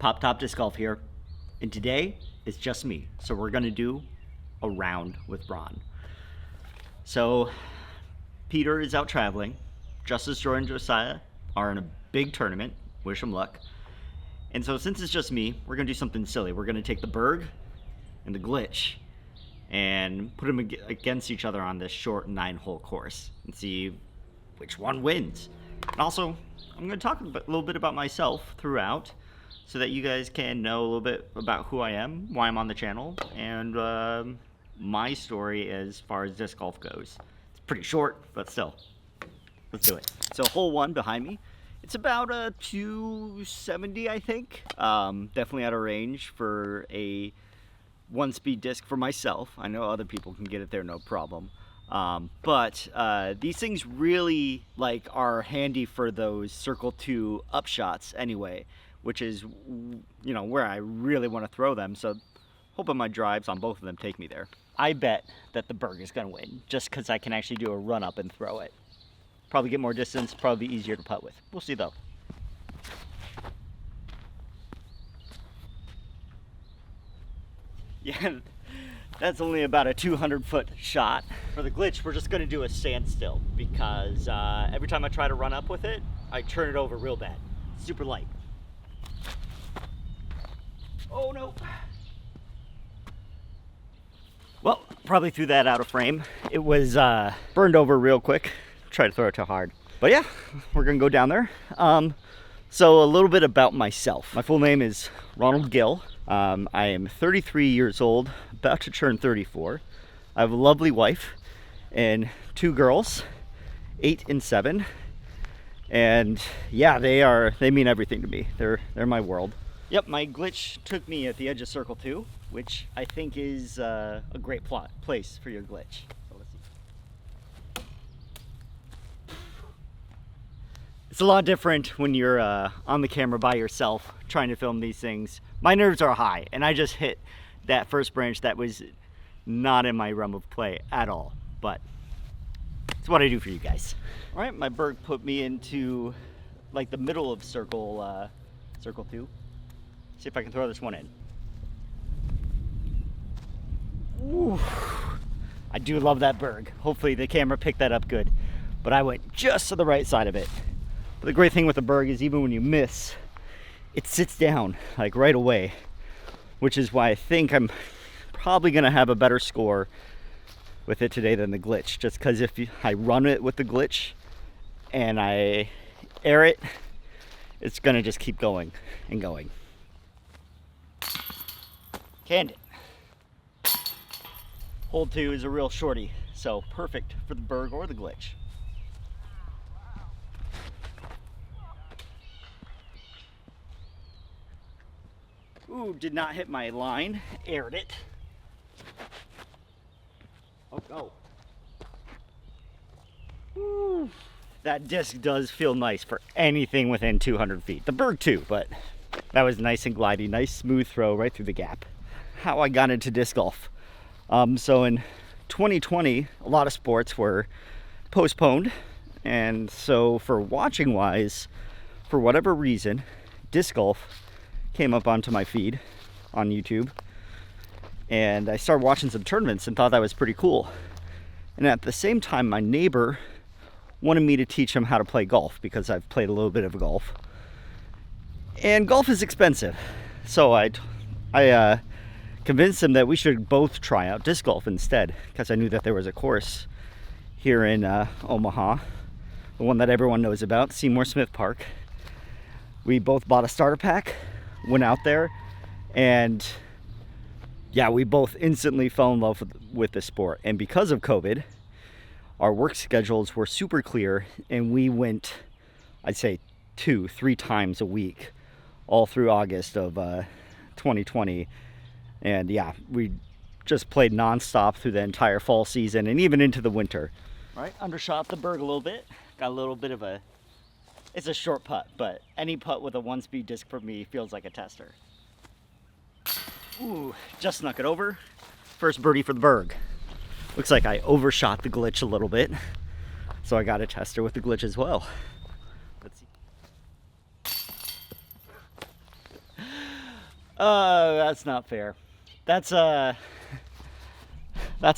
Pop Top Disc Golf here, and today it's just me. So we're gonna do a round with Ron. So Peter is out traveling. Justice, Jordan, and Josiah are in a big tournament. Wish them luck. And so since it's just me, we're gonna do something silly. We're gonna take the Berg and the Glitch and put them against each other on this short 9-hole course and see which one wins. And also, I'm gonna talk a little bit about myself throughout, so that you guys can know a little bit about who I am, why I'm on the channel, and my story as far as disc golf goes. It's pretty short, but still, let's do it. So hole 1 behind me, it's about a 270, I think. Definitely out of range for a 1-speed disc for myself. I know other people can get it there no problem. But these things really are handy for those circle 2 upshots anyway, which is, where I really want to throw them. So hoping my drives on both of them take me there. I bet that the Berg is going to win, just because I can actually do a run up and throw it. Probably get more distance, probably be easier to putt with. We'll see though. Yeah, that's only about a 200-foot shot. For the Glitch, we're just going to do a standstill, because every time I try to run up with it, I turn it over real bad. Super light. Oh no. Well, probably threw that out of frame. It was burned over real quick. Try to throw it too hard. But yeah, we're gonna go down there. So a little bit about myself. My full name is Ronald Gill. I am 33 years old, about to turn 34. I have a lovely wife and 2 girls, 8 and 7. And yeah, they mean everything to me. They're my world. Yep, my Glitch took me at the edge of circle 2, which I think is a great place for your Glitch. So let's see. It's a lot different when you're on the camera by yourself trying to film these things. My nerves are high, and I just hit that first branch that was not in my realm of play at all, but it's what I do for you guys. All right, my Berg put me into the middle of circle 2. See if I can throw this one in. Ooh, I do love that Berg. Hopefully the camera picked that up good, but I went just to the right side of it. But the great thing with the Berg is even when you miss, it sits down right away, which is why I think I'm probably gonna have a better score with it today than the Glitch, just because if I run it with the Glitch and I air it, it's gonna just keep going and going. Canned it. Hole 2 is a real shorty, so perfect for the Berg or the Glitch. Ooh, did not hit my line. Aired it. Oh, go. Ooh, that disc does feel nice for anything within 200 feet. The Berg too, but that was nice and glidey. Nice smooth throw right through the gap. How I got into disc golf. So in 2020, a lot of sports were postponed. And so for watching wise, for whatever reason, disc golf came up onto my feed on YouTube. And I started watching some tournaments and thought that was pretty cool. And at the same time, my neighbor wanted me to teach him how to play golf, because I've played a little bit of golf. And golf is expensive. So I convinced him that we should both try out disc golf instead, because I knew that there was a course here in Omaha, the one that everyone knows about, Seymour Smith Park. We both bought a starter pack, went out there, and yeah, we both instantly fell in love with the sport. And because of COVID, our work schedules were super clear, and we went, I'd say 2-3 times a week all through August of 2020. And yeah, we just played nonstop through the entire fall season and even into the winter. Right, undershot the Berg a little bit. Got a little bit of it's a short putt, but any putt with a 1-speed disc for me feels like a tester. Ooh, just snuck it over. First birdie for the Berg. Looks like I overshot the Glitch a little bit, so I got a tester with the Glitch as well. Let's see. That's not fair. That's a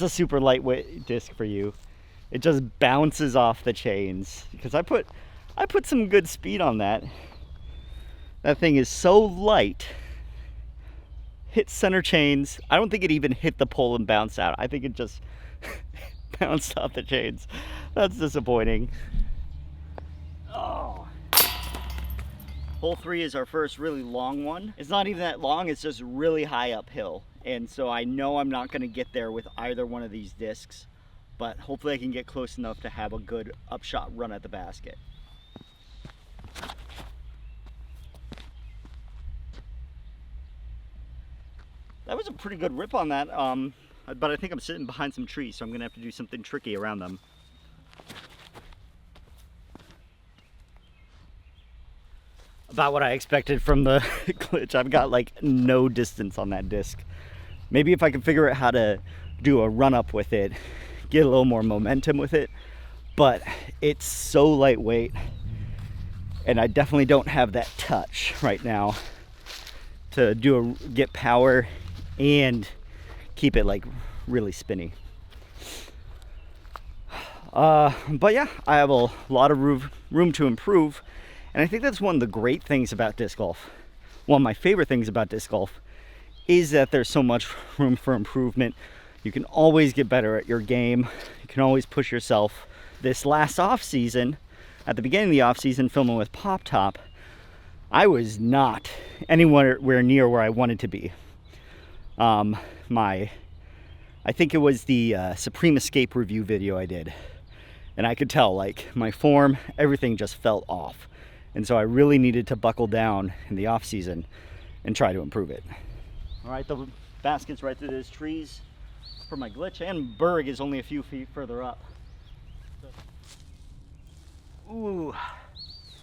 super lightweight disc for you. It just bounces off the chains because I put some good speed on that. That thing is so light. Hit center chains. I don't think it even hit the pole and bounced out. I think it just bounced off the chains. That's disappointing. Oh. Hole 3 is our first really long one. It's not even that long, it's just really high uphill. And so I know I'm not gonna get there with either one of these discs, but hopefully I can get close enough to have a good upshot run at the basket. That was a pretty good rip on that, but I think I'm sitting behind some trees, so I'm gonna have to do something tricky around them. About what I expected from the glitch. I've got like no distance on that disc. Maybe if I can figure out how to do a run up with it, get a little more momentum with it, but it's so lightweight and I definitely don't have that touch right now to get power and keep it like really spinny. But yeah, I have a lot of room to improve, and I think that's one of the great things about disc golf. One of my favorite things about disc golf is that there's so much room for improvement. You can always get better at your game. You can always push yourself. This last off season, at the beginning of the off season, filming with Pop Top, I was not anywhere near where I wanted to be. I think it was the Supreme Escape review video I did, and I could tell like my form, everything just felt off, and so I really needed to buckle down in the off season and try to improve it. All right, the basket's right through those trees for my glitch, and Berg is only a few feet further up. Ooh,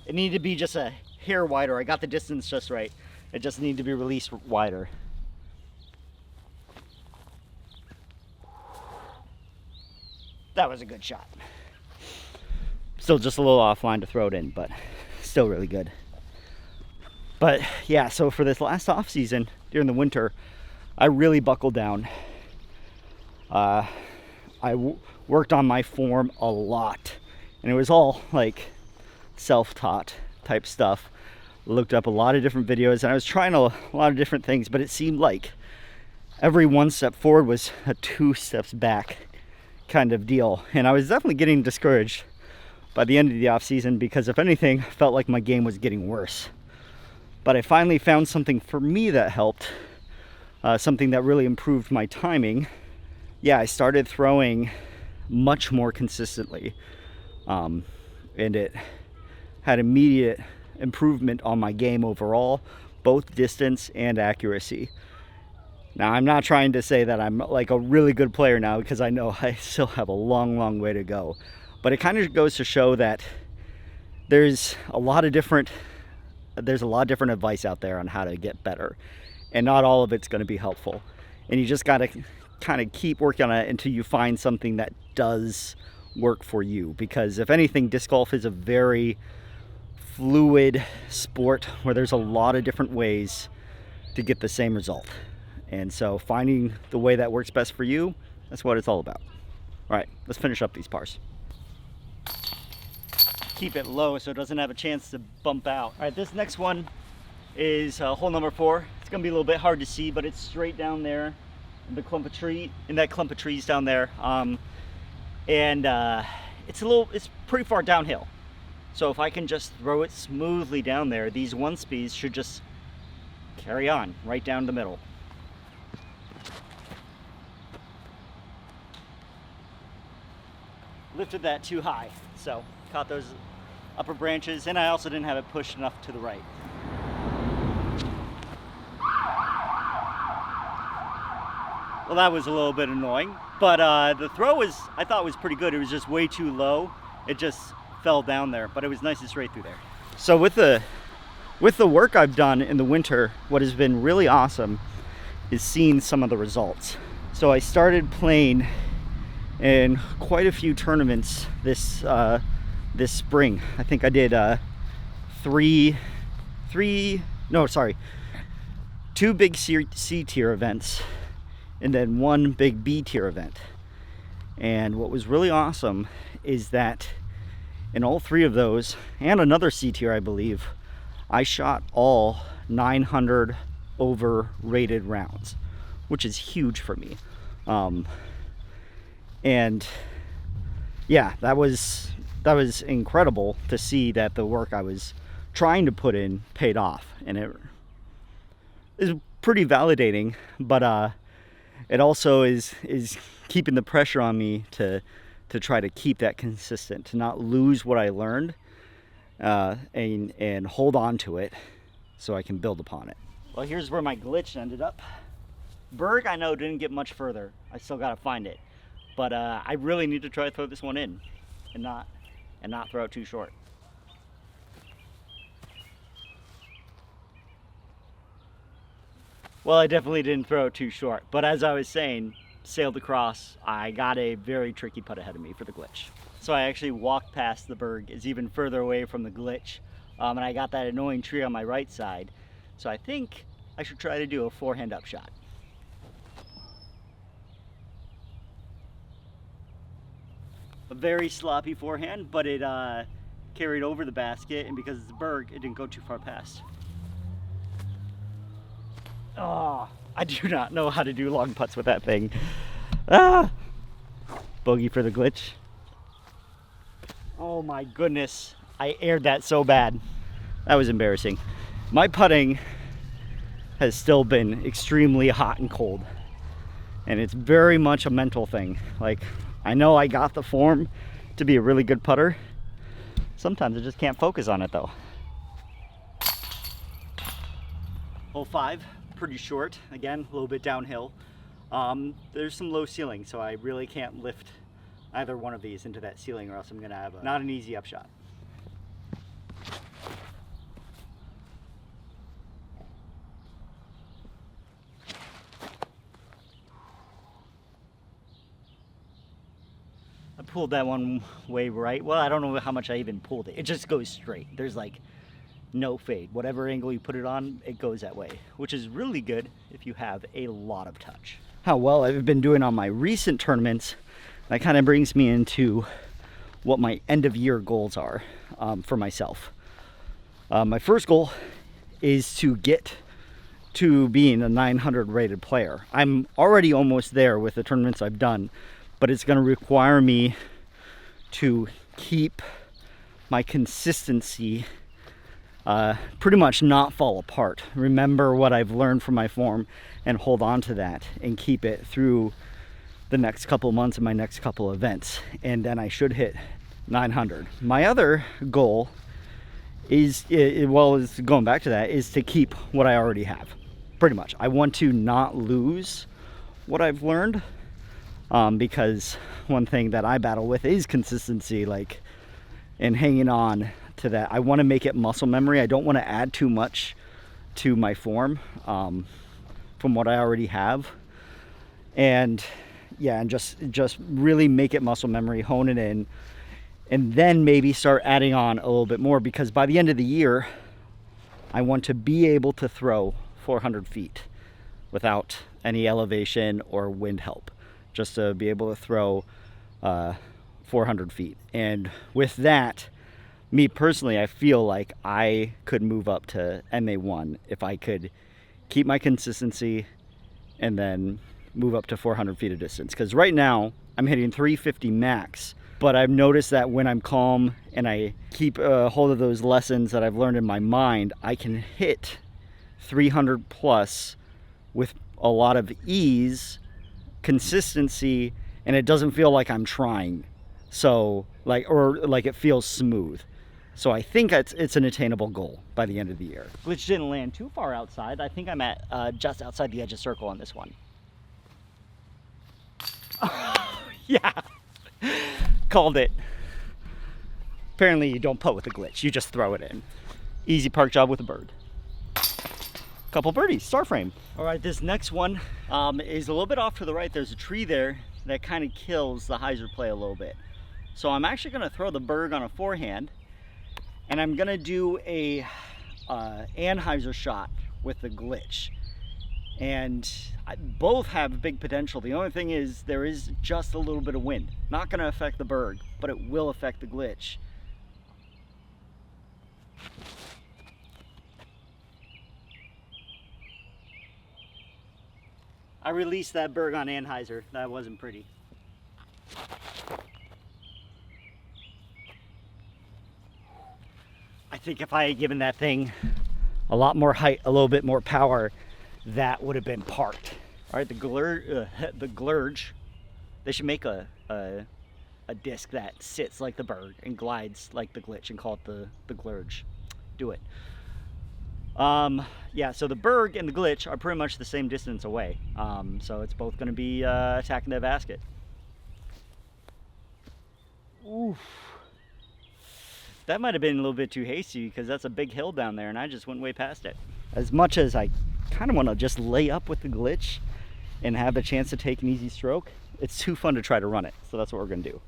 it needed to be just a hair wider. I got the distance just right. It just needed to be released wider. That was a good shot. Still just a little offline to throw it in, but still really good. But yeah, so for this last off season during the winter, I really buckled down. I worked on my form a lot, and it was all like self-taught type stuff. Looked up a lot of different videos, and I was trying a lot of different things, but it seemed like every one step forward was a 2 steps back kind of deal. And I was definitely getting discouraged by the end of the off season, because if anything, I felt like my game was getting worse. But I finally found something for me that helped, something that really improved my timing. Yeah, I started throwing much more consistently, and it had immediate improvement on my game overall, both distance and accuracy. Now, I'm not trying to say that I'm like a really good player now, because I know I still have a long way to go. But it kind of goes to show that there's a lot of different advice out there on how to get better, and not all of it's going to be helpful. And you just got to kind of keep working on it until you find something that does work for you. Because if anything, disc golf is a very fluid sport where there's a lot of different ways to get the same result. And so finding the way that works best for you, that's what it's all about. All right, let's finish up these pars. Keep it low so it doesn't have a chance to bump out. All right, this next one is hole number 4. It's gonna be a little bit hard to see, but it's straight down there in that clump of trees down there. It's pretty far downhill. So if I can just throw it smoothly down there, these one speeds should just carry on right down the middle. Lifted that too high, so caught those upper branches, and I also didn't have it pushed enough to the right. Well, that was a little bit annoying, but the throw I thought was pretty good. It was just way too low. It just fell down there, but it was nice and straight through there. So with the work I've done in the winter, what has been really awesome is seeing some of the results. So I started playing in quite a few tournaments this spring. I think I did 2 2 big C tier events and then 1 big B tier event. And what was really awesome is that in all 3 of those, and another C tier I believe, I shot all 900 over rated rounds, which is huge for me. And yeah, that was incredible to see that the work I was trying to put in paid off, and it is pretty validating. But it also is keeping the pressure on me to try to keep that consistent, to not lose what I learned, and hold on to it so I can build upon it. Well, here's where my glitch ended up. Berg, I know, didn't get much further. I still gotta find it, but I really need to try to throw this one in and not throw it too short. Well, I definitely didn't throw it too short, but as I was saying, sailed across, I got a very tricky putt ahead of me for the glitch. So I actually walked past the Berg, is even further away from the glitch, and I got that annoying tree on my right side. So I think I should try to do a forehand upshot. A very sloppy forehand, but it carried over the basket, and because it's a Berg, it didn't go too far past. Oh, I do not know how to do long putts with that thing. Bogey for the glitch. Oh my goodness, I aired that so bad. That was embarrassing. My putting has still been extremely hot and cold, and it's very much a mental thing. Like, I know I got the form to be a really good putter. Sometimes I just can't focus on it though. Hole 5, pretty short. Again, a little bit downhill. There's some low ceiling, so I really can't lift either one of these into that ceiling, or else I'm gonna have not an easy upshot. I pulled that one way right. Well, I don't know how much I even pulled it. It just goes straight. There's like no fade. Whatever angle you put it on, it goes that way, which is really good if you have a lot of touch. How well I've been doing on my recent tournaments, that kind of brings me into what my end of year goals are for myself. My first goal is to get to being a 900 rated player. I'm already almost there with the tournaments I've done, but it's going to require me to keep my consistency, pretty much not fall apart. Remember what I've learned from my form and hold on to that and keep it through the next couple months and my next couple events, and then I should hit 900. My other goal is, well, is going back to that, is to keep what I already have. Pretty much, I want to not lose what I've learned, because one thing that I battle with is consistency, like, and hanging on to that. I want to make it muscle memory. I don't want to add too much to my form from what I already have, and yeah, and just really make it muscle memory, hone it in, and then maybe start adding on a little bit more, because by the end of the year I want to be able to throw 400 feet without any elevation or wind help, just to be able to throw 400 feet. And with that, me personally, I feel like I could move up to MA1 if I could keep my consistency and then move up to 400 feet of distance. Because right now I'm hitting 350 max, but I've noticed that when I'm calm and I keep hold of those lessons that I've learned in my mind, I can hit 300 plus with a lot of ease, consistency, and it doesn't feel like I'm trying. So like it feels smooth. So I think it's an attainable goal by the end of the year. Glitch didn't land too far outside. I think I'm at just outside the edge of circle on this one. Yeah, called it. Apparently you don't putt with a glitch, you just throw it in. Easy park job with a bird. Couple birdies, star frame. All right, this next one is a little bit off to the right. There's a tree there that kind of kills the hyzer play a little bit. So I'm actually gonna throw the Berg on a forehand, and I'm gonna do a Anheuser shot with the glitch. and both have big potential. The only thing is there is just a little bit of wind. Not going to affect the Berg, but it will affect the glitch. I released that Berg on Anheuser. That wasn't pretty. I think if I had given that thing a lot more height, a little bit more power, that would have been parked. All right, the glurge, they should make a disc that sits like the Berg and glides like the glitch and call it the glurge. Do it. Yeah, so the Berg and the glitch are pretty much the same distance away. So it's both going to be attacking that basket. Oof. That might have been a little bit too hasty because that's a big hill down there and I just went way past it. As much as I kind of want to just lay up with the glitch and have the chance to take an easy stroke, it's too fun to try to run it. So that's what we're going to do.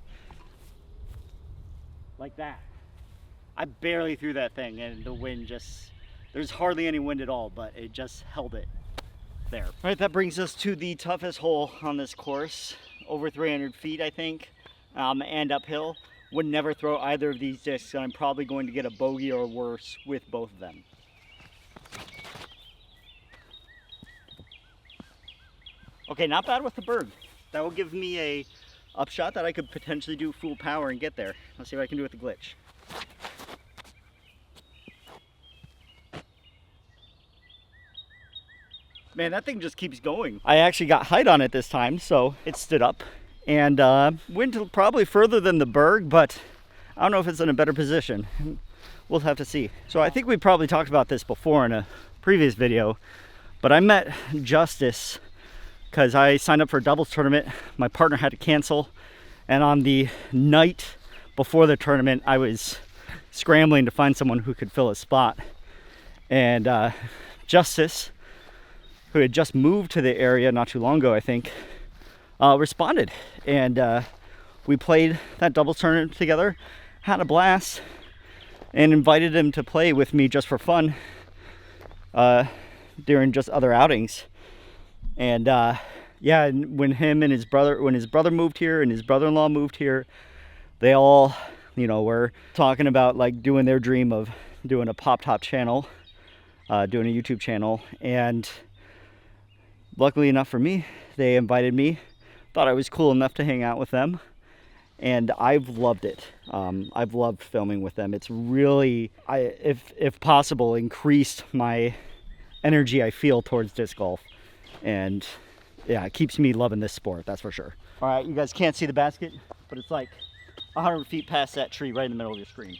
Like that. I barely threw that thing and the wind just, there's hardly any wind at all, but it just held it there. All right, that brings us to the toughest hole on this course. Over 300 feet, I think, and uphill. Would never throw either of these discs, and I'm probably going to get a bogey or worse with both of them. Okay, not bad with the Berg. That will give me a upshot that I could potentially do full power and get there. Let's see what I can do with the glitch. Man, that thing just keeps going. I actually got height on it this time, so it stood up and went probably further than the Berg, but I don't know if it's in a better position. We'll have to see. So I think we probably talked about this before in a previous video, but I met Justice because I signed up for a doubles tournament. My partner had to cancel, and on the night before the tournament, I was scrambling to find someone who could fill a spot. And Justice, who had just moved to the area not too long ago, I think, responded. And we played that doubles tournament together, had a blast, and invited him to play with me just for fun during just other outings. And yeah, when his brother moved here and his brother-in-law moved here, they all, you know, were talking about like doing their dream of doing a pop-top channel, doing a YouTube channel. And luckily enough for me, they invited me. Thought I was cool enough to hang out with them, and I've loved it. I've loved filming with them. It's really, if possible, increased my energy I feel towards disc golf. And yeah, it keeps me loving this sport, that's for sure. All right, you guys can't see the basket, but it's like 100 feet past that tree right in the middle of your screen.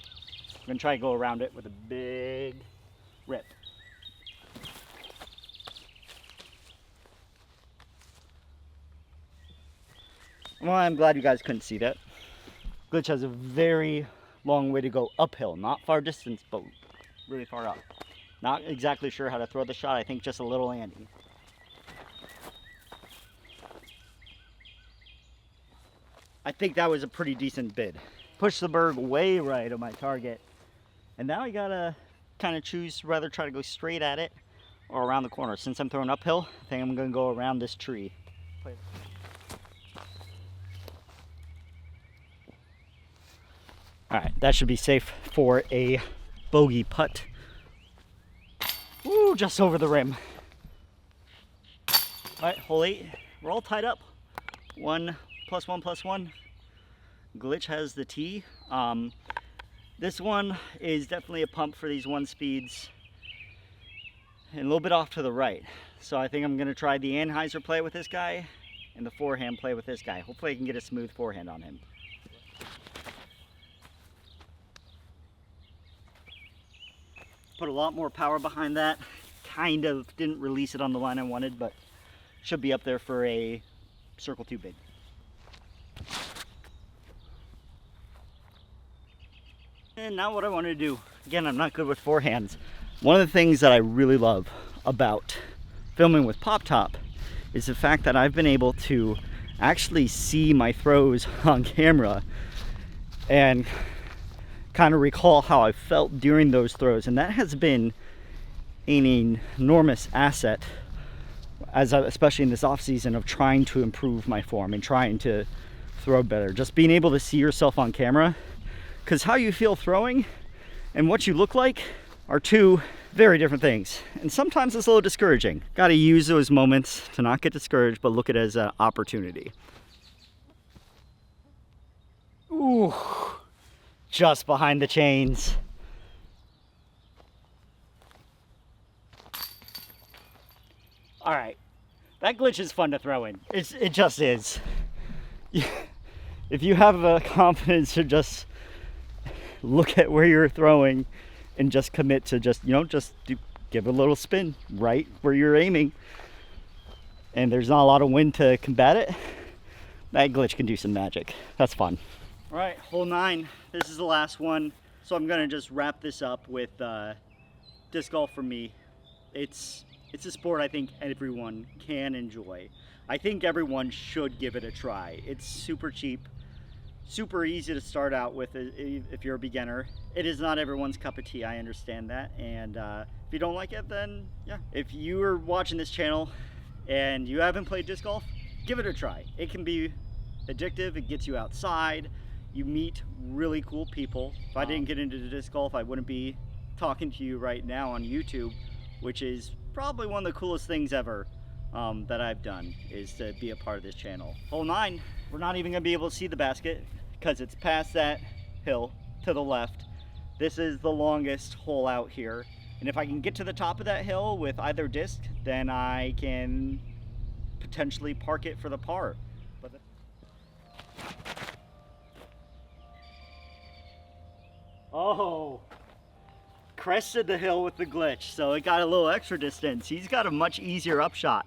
I'm gonna try to go around it with a big rip. Well, I'm glad you guys couldn't see that. Glitch has a very long way to go uphill, not far distance, but really far up. Not exactly sure how to throw the shot. I think just a little Andy. I think that was a pretty decent bid. Push the Berg way right of my target. And now I gotta kind of choose whether try to go straight at it or around the corner. Since I'm throwing uphill, I think I'm gonna go around this tree. All right, that should be safe for a bogey putt. Ooh, just over the rim. All right, hole 8. We're all tied up. 1 + 1 + 1. Glitch has the tee. This one is definitely a pump for these 1 speeds. And a little bit off to the right. So I think I'm gonna try the Anheuser play with this guy and the forehand play with this guy. Hopefully I can get a smooth forehand on him. Put a lot more power behind that. Kind of didn't release it on the line I wanted, but should be up there for a circle 2 bid. And now what I want to do. Again, I'm not good with forehands. One of the things that I really love about filming with pop-top is the fact that I've been able to actually see my throws on camera and kind of recall how I felt during those throws, and that has been an enormous asset especially in this off season of trying to improve my form and trying to throw better. Just being able to see yourself on camera, because how you feel throwing and what you look like are two very different things. And sometimes it's a little discouraging. Got to use those moments to not get discouraged, but look at it as an opportunity. Ooh, just behind the chains. All right, that glitch is fun to throw in. It just is. If you have the confidence to just look at where you're throwing and just commit to just give a little spin right where you're aiming, and there's not a lot of wind to combat it, that glitch can do some magic. That's fun. All right, hole 9. This is the last one. So I'm gonna just wrap this up with disc golf for me. It's a sport I think everyone can enjoy. I think everyone should give it a try. It's super cheap, super easy to start out with if you're a beginner. It is not everyone's cup of tea, I understand that. And if you don't like it, then yeah. If you are watching this channel and you haven't played disc golf, give it a try. It can be addictive, it gets you outside, you meet really cool people. If I didn't get into disc golf, I wouldn't be talking to you right now on YouTube, which is probably one of the coolest things ever that I've done, is to be a part of this channel. Hole 9, we're not even gonna be able to see the basket because it's past that hill to the left. This is the longest hole out here. And if I can get to the top of that hill with either disc, then I can potentially park it for the par. Oh, crested the hill with the glitch, so it got a little extra distance. He's got a much easier upshot.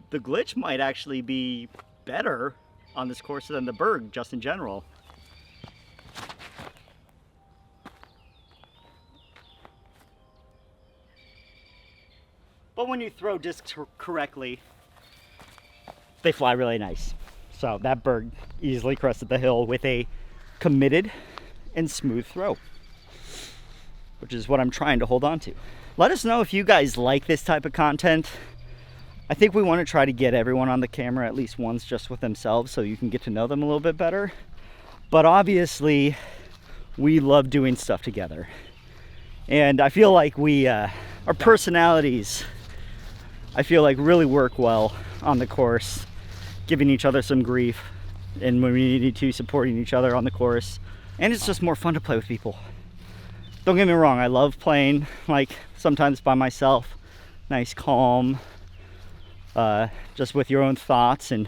The glitch might actually be better on this course than the Berg, just in general. But when you throw discs correctly, they fly really nice. So that Berg easily crested the hill with a committed and smooth throw, which is what I'm trying to hold on to. Let us know if you guys like this type of content. I think we want to try to get everyone on the camera at least once, just with themselves, so you can get to know them a little bit better. But obviously, we love doing stuff together. And I feel like our personalities, I feel like really work well on the course, giving each other some grief, and when we need to, supporting each other on the course. And it's just more fun to play with people. Don't get me wrong, I love playing, like, sometimes by myself, nice, calm, just with your own thoughts and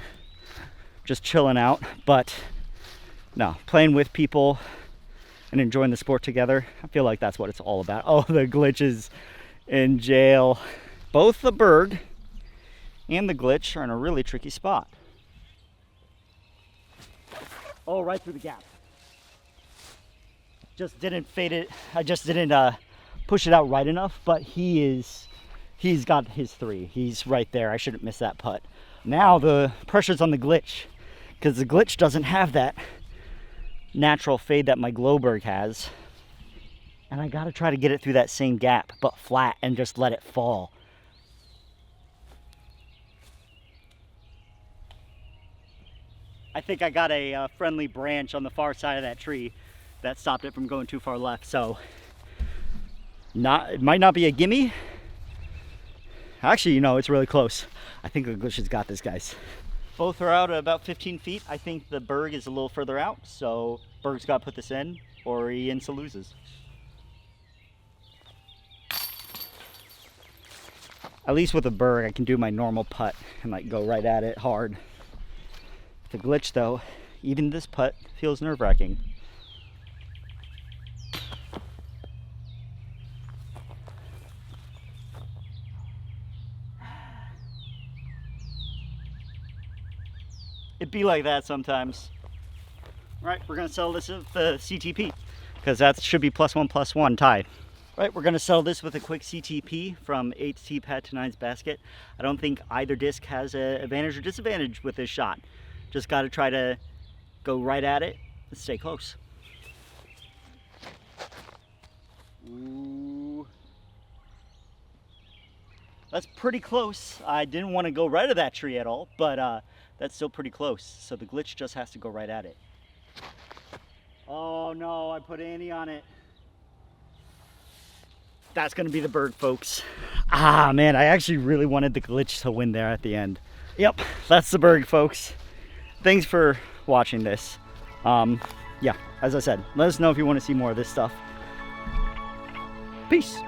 just chilling out. But no, playing with people and enjoying the sport together, I feel like that's what it's all about. Oh, the glitches in jail. Both the Berg and the glitch are in a really tricky spot. Oh, right through the gap. Just didn't fade it. I just didn't push it out right enough, but he's got his 3. He's right there. I shouldn't miss that putt. Now the pressure's on the glitch, because the glitch doesn't have that natural fade that my Berg has. And I gotta try to get it through that same gap, but flat, and just let it fall. I think I got a friendly branch on the far side of that tree that stopped it from going too far left. So it might not be a gimme. Actually, it's really close. I think the glitch has got this, guys. Both are out at about 15 feet. I think the Berg is a little further out, so Berg's got to put this in, or he insta loses. At least with the Berg, I can do my normal putt and like go right at it hard. The glitch, though, even this putt feels nerve-wracking. It be like that sometimes. All right, we're gonna settle this with the CTP, because that should be +1/+1 tie. All right, we're gonna settle this with a quick CTP from 8's tee pad to 9's basket. I don't think either disc has an advantage or disadvantage with this shot. Just gotta try to go right at it and stay close. Ooh. That's pretty close. I didn't want to go right at that tree at all, but that's still pretty close. So the glitch just has to go right at it. Oh no, I put Annie on it. That's gonna be the Berg, folks. Ah man, I actually really wanted the glitch to win there at the end. Yep, that's the Berg, folks. Thanks for watching this. Yeah, as I said, let us know if you want to see more of this stuff. Peace.